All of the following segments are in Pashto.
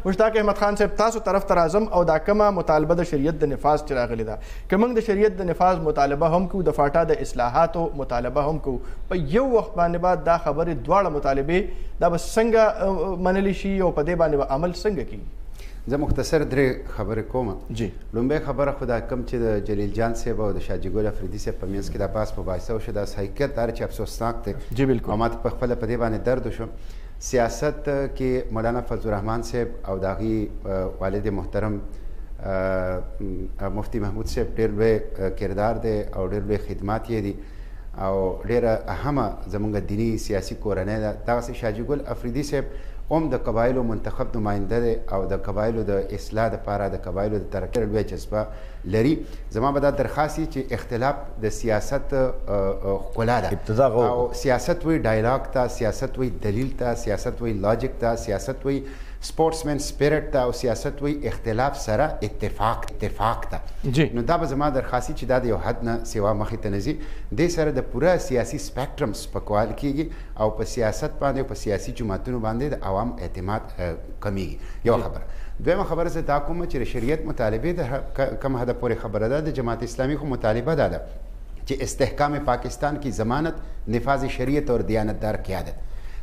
مشتاق احمد خان صاحب تاسو طرف ته راځم او دا کومه مطالبه د شریعت د نفاذ چې راغلې ده که موږ د شریعت د نفاذ مطالبه هم کوو د فاټا د اصلاحاتو مطالبه هم کوو په یو وخت باندې بعد دا خبرې دواړه مطالبې دا به څنګه منلی شي او په دې باندې عمل څنګه کیږي؟ زه مختصر درې خبرې کوم. جی لومبۍ خبره خو دا کم چې د جلیل جان صاحب او د شاه ګل افریدي صاحب په منځ کې دا بحث مباحثه وشوه دا حقیقت دا چې افسوسناک دی. جی بالکل. او ماته په خپله په دې باندې درد وشو. سیاست کې مولانا فضل الرحمن صاحب او د هغې والد محترم مفتی محمود صاحب ډېر لوی کردار دی او ډېر لوی خدمات یې دي او ډېره اهمه زموږ دیني سیاسي کورنۍ ده. دغسې شاه ګل افریدي صاحب هم د قبایلو منتخب نماینده دی او د قبایلو د اصلاح دپاره د قبایلو د ترقۍ لویه جذبه لري. زما به دا درخواست وي چې اختلاف د سیاست ښکلا ده او سیاست وایي ډایلاګ ته، سیاست وایي دلیل ته، سیاست وایي لاجک ته، سیاست وایي سپورټسمن سپیرټ ته او سیاست وایي اختلاف سره اتفاق ته. نو دا به زما درخواست چې دا د یو حد نه سوا مخې ته نه ځي. دې سره د پوره سیاسي سپیکټرم سپکوال کیږي او په سیاست باندې او په سیاسي جماعتونو باندې د عوام اعتماد کمیږي. یو خبره. دویمه خبره زه دا کوم چې د شریعت مطالبې د کوم حده پورې خبره ده د جماعت اسلامي خو مطالبه دا ده چې استحکام پاکستان کی ضمانت نفاذ شریعت اور دیانتدار قیادت.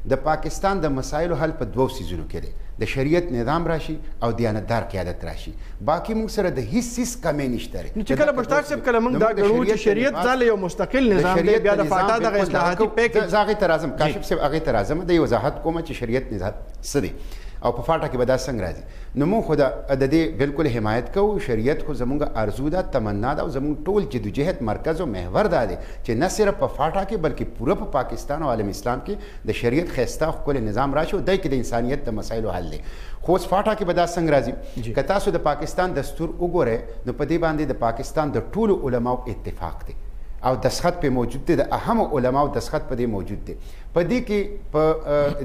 د پاکستان د مسایلو حل په دوو سیزونو کې دی، د شریعت نظام راشي او دیانتدار قیادت راشي. باقي موږ سره د هیڅ څیز کمی نشته لري. چې کله مشتاق صاحب کله موږ دا ګڼو چې شریعت ځاله یو مستقل نظام دی بیا د فاټا دغه اصلاحاتي پیکج زه هغې ته راځم. کاشف صاحب هغې ته راځم د وضاحت کوم چې شریعت نظام څه دی او په فاټا کې به دا څنګه راځي. نو موږ خو د دې بالکل حمایت کوو. شریعت خو زموږ ارزو ده، تمنا ده او زموږ ټول جدوجهد مرکز او محور دا دی چې نه صرف په فاټا کې بلکې پوره په پاکستان او عالم اسلام کې د شریعت ښایسته ښکلی نظام راشي او دی کې د انسانیت د مسایلو حل دی. خو اوس فاټا کې به دا څنګه راځي که تاسو د پاکستان دستور وګورئ نو په دې باندې د پاکستان د ټولو علماو اتفاق دی او دستخط په موجود دی، د اهم علماو دستخط په دې موجود دی. په دې کې په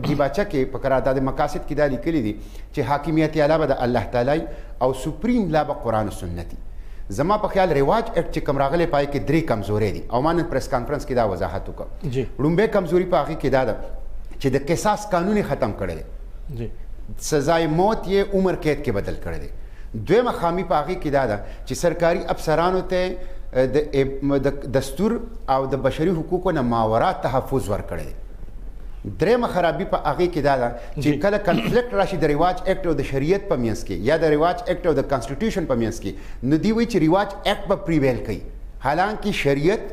دیباچه کې په قرارداد مقاصد کې دا لیکلي دي چې حاکمیت اعلی به د الله تعالی او سپریم لا به قرآن و سنت. زما په خیال رواج اکټ چې کوم راغلی پای کې درې کمزورۍ دي او ما نن پریس کانفرنس کې دا وضاحت وکړ. لومبۍ کمزوري په هغې کې دا ده چې د قصاص قانون یې ختم کړی دی، سزای موت یې عمر قید کې بدل کړی دی. دویمه خامي په هغې کې دا ده چې سرکاري افسرانو ته د دستور او د بشري حقوقو نه ماورا تحفظ ورکړی دی. درېمه خرابي په هغې کې دا ده چې کله کنفلیکټ راشي د رواج اکټ او د شریعت په منځ کې یا د رواج اکټ او د کانسټیټیوشن په منځ کې نو دوی وایي چې رواج اکټ به پریویل کوي، حالانکه شریعت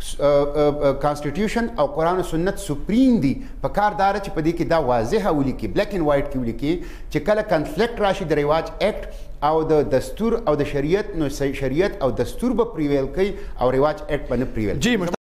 کانسټیټیوشن او قرآن و سنت سپریم دي. په کار دا چې په دې کې دا واضحه ولیکي، بلیک اینډ وایټ کې ولیکي چې کله کنفلیکټ راشي د رواج اکټ او د دستور او د شریعت نو شریعت او دستور به پریویل کوي او رواج اکټ به نه پریویل کوي.